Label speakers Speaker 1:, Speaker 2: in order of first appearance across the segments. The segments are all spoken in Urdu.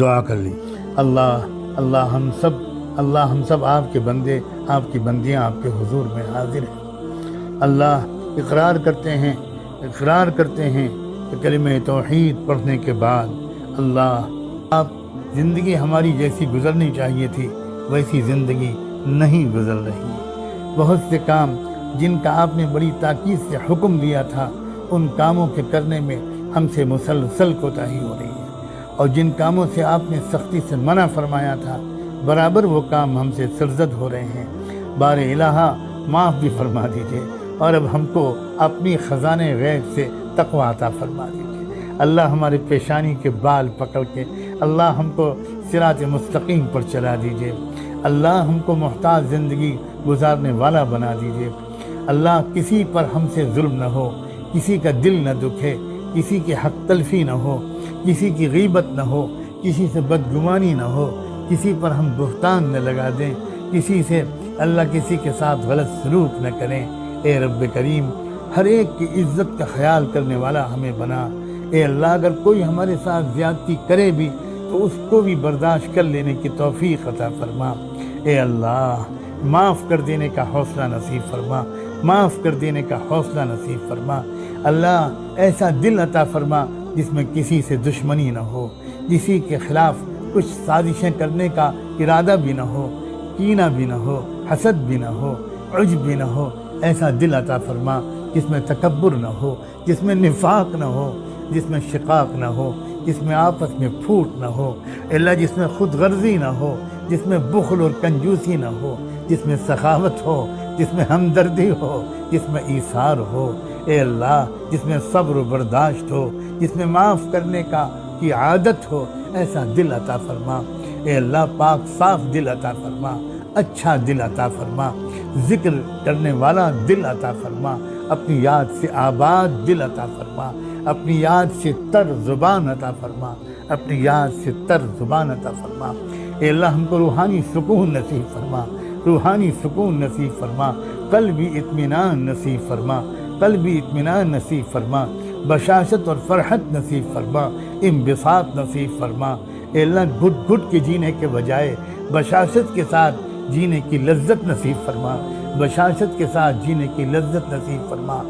Speaker 1: دعا کر لی۔ اللہ ہم سب آپ کے بندے، آپ کی بندیاں آپ کے حضور میں حاضر ہیں۔ اللہ اقرار کرتے ہیں کہ کلمہ توحید پڑھنے کے بعد اللہ آپ زندگی ہماری جیسی گزرنی چاہیے تھی ویسی زندگی نہیں گزر رہی ہے۔ بہت سے کام جن کا آپ نے بڑی تاکید سے حکم دیا تھا ان کاموں کے کرنے میں ہم سے مسلسل کوتاہی ہو رہی ہے، اور جن کاموں سے آپ نے سختی سے منع فرمایا تھا برابر وہ کام ہم سے سرزد ہو رہے ہیں۔ بار الہٰ معاف بھی فرما دیجیے، اور اب ہم کو اپنی خزانے غیب سے تقوی عطا فرما دیجیے۔ اللہ ہمارے پیشانی کے بال پکڑ کے اللہ ہم کو صراط مستقیم پر چلا دیجیے۔ اللہ ہم کو محتاج زندگی گزارنے والا بنا دیجیے۔ اللہ کسی پر ہم سے ظلم نہ ہو، کسی کا دل نہ دکھے، کسی کی حق تلفی نہ ہو، کسی کی غیبت نہ ہو، کسی سے بدگمانی نہ ہو، کسی پر ہم بہتان نہ لگا دیں، کسی کے ساتھ غلط سلوک نہ کریں۔ اے رب کریم، ہر ایک کی عزت کا خیال کرنے والا ہمیں بنا۔ اے اللہ، اگر کوئی ہمارے ساتھ زیادتی کرے بھی تو اس کو بھی برداشت کر لینے کی توفیق عطا فرما۔ اے اللہ، معاف کر دینے کا حوصلہ نصیب فرما، معاف کر دینے کا حوصلہ نصیب فرما۔ اللہ، ایسا دل عطا فرما جس میں کسی سے دشمنی نہ ہو، کسی کے خلاف کچھ سازشیں کرنے کا ارادہ بھی نہ ہو، کینہ بھی نہ ہو، حسد بھی نہ ہو، عجب بھی نہ ہو۔ ایسا دل عطا فرما جس میں تکبر نہ ہو، جس میں نفاق نہ ہو، جس میں شقاق نہ ہو، جس میں آپس میں پھوٹ نہ ہو۔ اللہ، جس میں خود غرضی نہ ہو، جس میں بخل اور کنجوسی نہ ہو، جس میں سخاوت ہو، جس میں ہمدردی ہو، جس میں ایثار ہو۔ اے اللہ، جس میں صبر و برداشت ہو، جس میں معاف کرنے کی عادت ہو، ایسا دل عطا فرما۔ اے اللہ، پاک صاف دل عطا فرما، اچھا دل عطا فرما، ذکر کرنے والا دل عطا فرما، اپنی یاد سے آباد دل عطا فرما، اپنی یاد سے تر زبان عطا فرما، اپنی یاد سے تر زبان عطا فرما۔ اے اللہ، ہم کو روحانی سکون نصیب فرما، روحانی سکون نصیب فرما، قلبی اطمینان نصیب فرما، قلبی اطمینان نصیب فرما، بشاشت اور فرحت نصیب فرما، انبساط نصیب فرما۔ اے اللہ، گھٹ گھٹ کے جینے کے بجائے بشاشت کے ساتھ جینے کی لذت نصیب فرما، بشاشت کے ساتھ جینے کی لذت نصیب فرما۔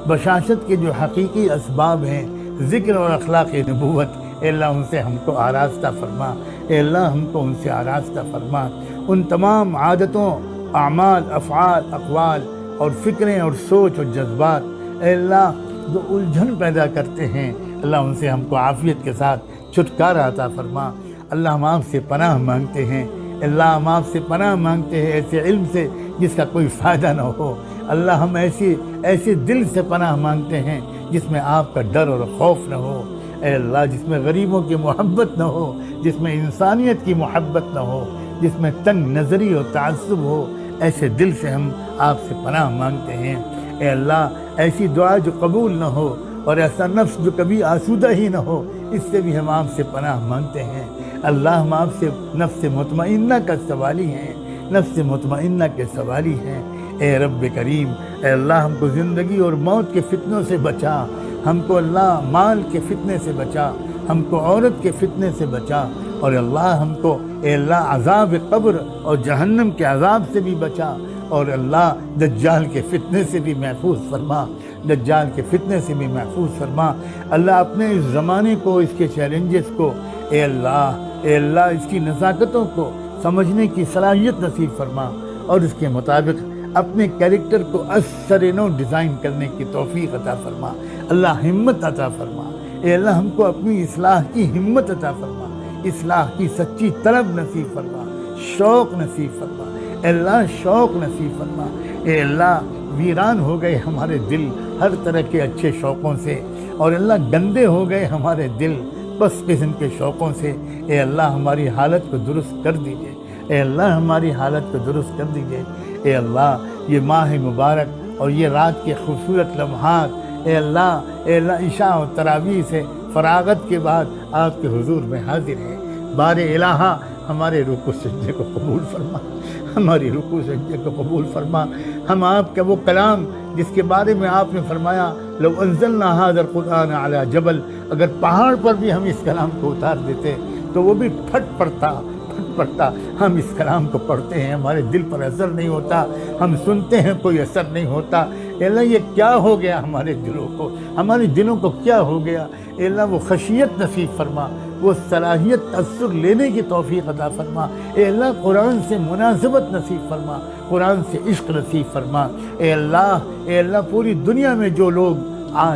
Speaker 1: بشاشت کے جو حقیقی اسباب ہیں، ذکر اور اخلاق نبوت، اے اللہ ان سے ہم کو آراستہ فرما، اے اللہ ہم کو ان سے آراستہ فرما۔ ان تمام عادتوں، اعمال، افعال، اقوال اور فکریں اور سوچ اور جذبات، اے اللہ جو الجھن پیدا کرتے ہیں، اللہ ان سے ہم کو عافیت کے ساتھ چھٹکارا عطا فرما۔ اللہ، ہم آپ سے پناہ مانگتے ہیں، اللہ ہم آپ سے پناہ مانگتے ہیں ایسے علم سے جس کا کوئی فائدہ نہ ہو۔ اللہ، ہم ایسے دل سے پناہ مانگتے ہیں جس میں آپ کا ڈر اور خوف نہ ہو۔ اے اللہ، جس میں غریبوں کی محبت نہ ہو، جس میں انسانیت کی محبت نہ ہو، جس میں تنگ نظری اور تعصب ہو، ایسے دل سے ہم آپ سے پناہ مانگتے ہیں۔ اے اللہ، ایسی دعا جو قبول نہ ہو اور ایسا نفس جو کبھی آسودہ ہی نہ ہو، اس سے بھی ہم آپ سے پناہ مانگتے ہیں۔ اللہ، ہم آپ سے نفس مطمئنہ کا سوالی ہیں، نفس مطمئنہ کے سوالی ہیں۔ اے رب کریم، اے اللہ ہم کو زندگی اور موت کے فتنوں سے بچا، ہم کو اللہ مال کے فتنے سے بچا، ہم کو عورت کے فتنے سے بچا، اور اللہ ہم کو اے اللہ عذاب قبر اور جہنم کے عذاب سے بھی بچا، اور اللہ دجال کے فتنے سے بھی محفوظ فرما، دجال کے فتنے سے بھی محفوظ فرما۔ اللہ، اپنے اس زمانے کو، اس کے چیلنجز کو، اے اللہ اس کی نزاکتوں کو سمجھنے کی صلاحیت نصیب فرما، اور اس کے مطابق اپنے کیریکٹر کو اثر نو ڈیزائن کرنے کی توفیق عطا فرما۔ اللہ، ہمت عطا فرما، اے اللہ ہم کو اپنی اصلاح کی ہمت عطا فرما، اصلاح کی سچی طلب نصیب فرما، شوق نصیب فرما، اے اللہ شوق نصیب فرما۔ اے اللہ، ویران ہو گئے ہمارے دل ہر طرح کے اچھے شوقوں سے، اور اللہ گندے ہو گئے ہمارے دل بس قسم کے شوقوں سے۔ اے اللہ، ہماری حالت کو درست کر دیجئے، اے اللہ ہماری حالت کو درست کر دیجئے۔ اے اللہ، یہ ماہ مبارک اور یہ رات کے خوبصورت لمحات، اے اللہ عشاء و تراویح سے فراغت کے بعد آپ کے حضور میں حاضر ہے۔ بار الہٰ، ہمارے رکوع سجدے کو قبول فرما، ہماری رکوع سجدے کو قبول فرما۔ ہم آپ کا وہ کلام جس کے بارے میں آپ نے فرمایا لو انزلنا هذا القرآن على جبل، اگر پہاڑ پر بھی ہم اس کلام کو اتار دیتے تو وہ بھی پھٹ پڑتا ہم اس کلام کو پڑھتے ہیں، ہمارے دل پر اثر نہیں ہوتا، ہم سنتے ہیں کوئی اثر نہیں ہوتا۔ اے اللہ یہ کیا ہو گیا ہمارے دلوں کو، ہمارے دلوں کو کیا ہو گیا؟ اے اللہ وہ خشیت نصیب فرما، وہ صلاحیت تأثر لینے کی توفیق عطا فرما۔ اے اللہ قرآن سے مناسبت نصیب فرما، قرآن سے عشق نصیب فرما۔ اے اللہ پوری دنیا میں جو لوگ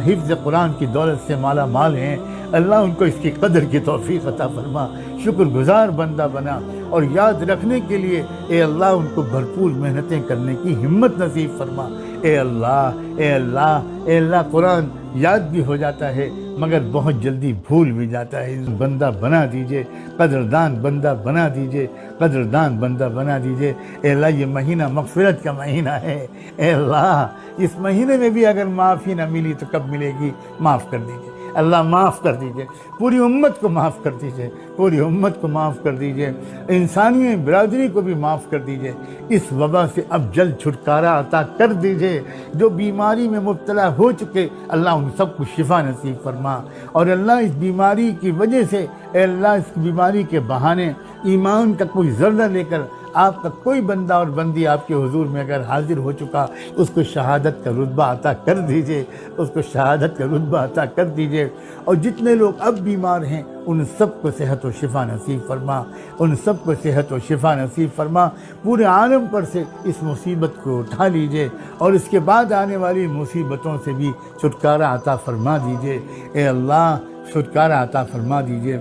Speaker 1: حفظ قرآن کی دولت سے مالا مال ہیں، اللہ ان کو اس کی قدر کی توفیق عطا فرما، شکر گزار بندہ بنا، اور یاد رکھنے کے لیے اے اللہ ان کو بھرپور محنتیں کرنے کی ہمت نصیب فرما۔ اے اللہ قرآن یاد بھی ہو جاتا ہے مگر بہت جلدی بھول بھی جاتا ہے، بندہ بنا دیجئے، قدردان بندہ بنا دیجئے، قدردان بندہ بنا دیجئے۔ اے اللہ یہ مہینہ مغفرت کا مہینہ ہے، اے اللہ اس مہینے میں بھی اگر معافی نہ ملی تو کب ملے گی؟ معاف کر دیجئے اللہ، معاف کر دیجئے، پوری امت کو معاف کر دیجئے، پوری امت کو معاف کر دیجئے، انسانی برادری کو بھی معاف کر دیجئے۔ اس وبا سے اب جلد چھٹکارا عطا کر دیجئے، جو بیماری میں مبتلا ہو چکے اللہ ان سب کو شفا نصیب فرما، اور اللہ اس بیماری کی وجہ سے اے اللہ اس بیماری کے بہانے ایمان کا کوئی ذرہ لے کر آپ کا کوئی بندہ اور بندی آپ کے حضور میں اگر حاضر ہو چکا، اس کو شہادت کا رتبہ عطا کر دیجئے، اس کو شہادت کا رتبہ عطا کر دیجئے، اور جتنے لوگ اب بیمار ہیں ان سب کو صحت و شفا نصیب فرما، ان سب کو صحت و شفا نصیب فرما۔ پورے عالم پر سے اس مصیبت کو اٹھا لیجئے، اور اس کے بعد آنے والی مصیبتوں سے بھی چھٹکارا عطا فرما دیجئے۔ اے اللہ چھٹکارا عطا فرما دیجئے۔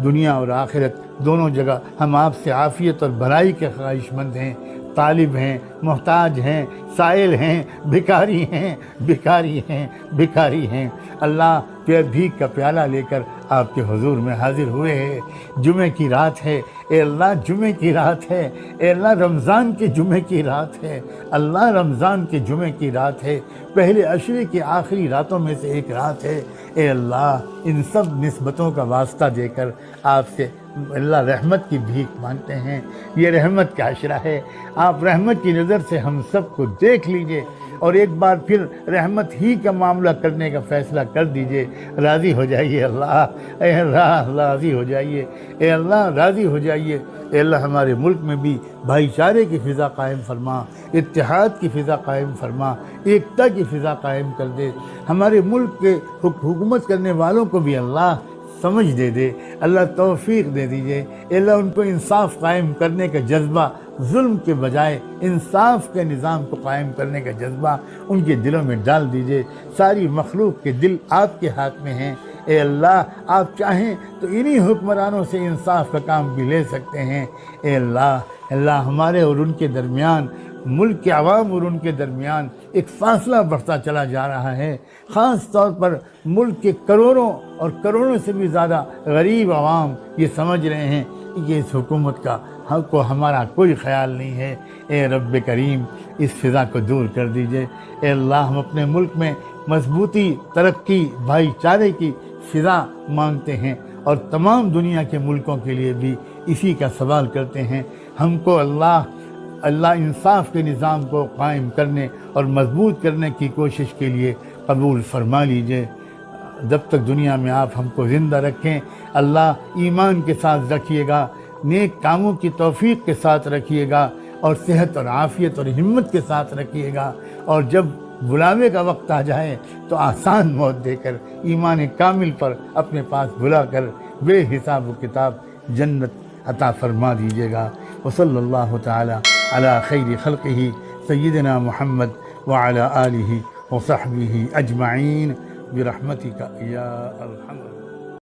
Speaker 1: دنیا اور آخرت دونوں جگہ ہم آپ سے عافیت اور بھلائی کے خواہش مند ہیں، طالب ہیں، محتاج ہیں، سائل ہیں، بھکاری ہیں۔ اللہ بھیک کا پیالہ لے کر آپ کے حضور میں حاضر ہوئے ہیں۔ جمعہ کی رات ہے اے اللہ، جمعہ کی رات ہے اے اللہ، رمضان کے جمعہ کی رات ہے اللہ، رمضان کے جمعہ کی رات ہے، پہلے عشرے کی آخری راتوں میں سے ایک رات ہے۔ اے اللہ ان سب نسبتوں کا واسطہ دے کر آپ سے اللہ رحمت کی بھیک مانگتے ہیں۔ یہ رحمت کا عشرہ ہے، آپ رحمت کی نظر سے ہم سب کو دیکھ لیجئے، اور ایک بار پھر رحمت ہی کا معاملہ کرنے کا فیصلہ کر دیجئے۔ راضی ہو جائیے اللہ، اے اللہ راضی ہو جائیے، اے اللہ راضی ہو جائیے۔ اے اللہ ہمارے ملک میں بھی بھائی چارے کی فضا قائم فرما، اتحاد کی فضا قائم فرما، ایکتا کی فضا قائم کر دے۔ ہمارے ملک کے حکومت کرنے والوں کو بھی اللہ سمجھ دے دے، اللہ توفیق دے دیجئے۔ اے اللہ ان کو انصاف قائم کرنے کا جذبہ، ظلم کے بجائے انصاف کے نظام کو قائم کرنے کا جذبہ ان کے دلوں میں ڈال دیجئے۔ ساری مخلوق کے دل آپ کے ہاتھ میں ہیں، اے اللہ آپ چاہیں تو انہی حکمرانوں سے انصاف کا کام بھی لے سکتے ہیں۔ اے اللہ ہمارے اور ان کے درمیان، ملک کے عوام اور ان کے درمیان ایک فاصلہ بڑھتا چلا جا رہا ہے، خاص طور پر ملک کے کروڑوں اور کروڑوں سے بھی زیادہ غریب عوام یہ سمجھ رہے ہیں کہ اس حکومت کا حق کو ہمارا کوئی خیال نہیں ہے۔ اے رب کریم اس فضا کو دور کر دیجئے۔ اے اللہ ہم اپنے ملک میں مضبوطی، ترقی، بھائی چارے کی فضا مانگتے ہیں، اور تمام دنیا کے ملکوں کے لیے بھی اسی کا سوال کرتے ہیں۔ ہم کو اللہ انصاف کے نظام کو قائم کرنے اور مضبوط کرنے کی کوشش کے لیے قبول فرما لیجئے۔ جب تک دنیا میں آپ ہم کو زندہ رکھیں اللہ، ایمان کے ساتھ رکھیے گا، نیک کاموں کی توفیق کے ساتھ رکھیے گا، اور صحت اور عافیت اور ہمت کے ساتھ رکھیے گا، اور جب بلاوے کا وقت آ جائے تو آسان موت دے کر ایمان کامل پر اپنے پاس بلا کر بے حساب و کتاب جنت عطا فرما دیجیے گا۔ وصلی اللہ تعالی علی خیر خلقہ سیدنا محمد وعلی آلہ وصحبہ اجمعین برحمتک یا ارحم